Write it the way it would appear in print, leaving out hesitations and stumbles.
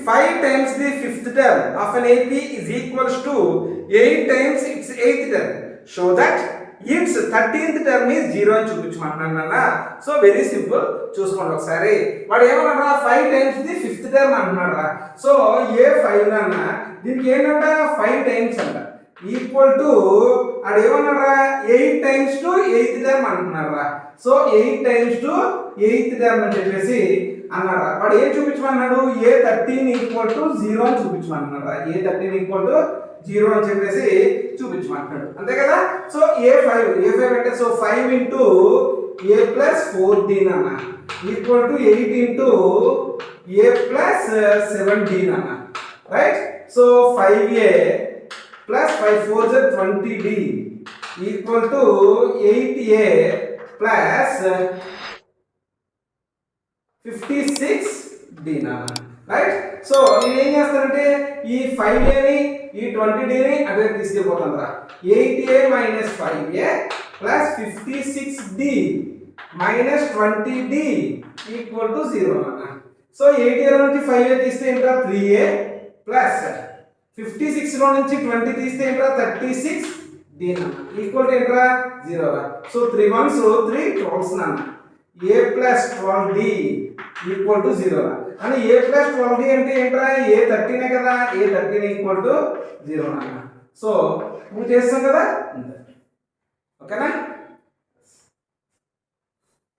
5 times the fifth term of an AP is equals to 8 times its eighth term. Show that its 13th term is 0 అని చూపించమంటున్నాను. So very simple, చూసుకోండి ఒకసారి. వాడు ఏమన్నా 5 times the fifth term అంటున్నారా. So ఏ 5 అన్న దీనికి ఏంటంట 5 times అంట ఈక్వల్ టు అది ఏమన్నారా 8 times టు 8th టర్మ్ అంటున్నారా. So 8 times to 8th term అని చెప్పేసి అన్నారా. వాడు ఏం చూపించమన్నాడు A13 ఈక్వల్ టు 0 అని చూపించమన్నారా. A13 ఈక్వల్ టు 0 అని చెప్పేసి చూపించమంటున్నాడు, అంతే కదా. సో A5 అంటే సో 5 ఇంటూ A ప్లస్ 14 అన్న equal to 8 into A plus 17 అన్న, right. So 5A plus 5 4 20D equal to 8A plus 56D అన్న, రైట్. సో నేను ఏం చేస్తానంటే ఈ 5Aని ఈ 20Dని అదే తీసుకెళ్ళిపోతాను రా. 8A minus 5A plus 56D minus 20D equal to 0 అన్న. సో 8A నుంచి 5A తీస్తే ఏంట్రా 3A ప్లస్ 56 లో నుంచి 20 తీస్తే ఏంట్రా 36D ఈక్వల్ టు ఏంట్రా 0 రా. సో 3 1s 3 12s అన్న. A plus 12D equal to 0 రా. అని A ప్లస్ 12D అంటే ఏంట్రా A13 కదా. A13 ఈక్వల్ టు 0 అన్న. సో నువ్వు చేస్తాం కదా, ఓకేనా.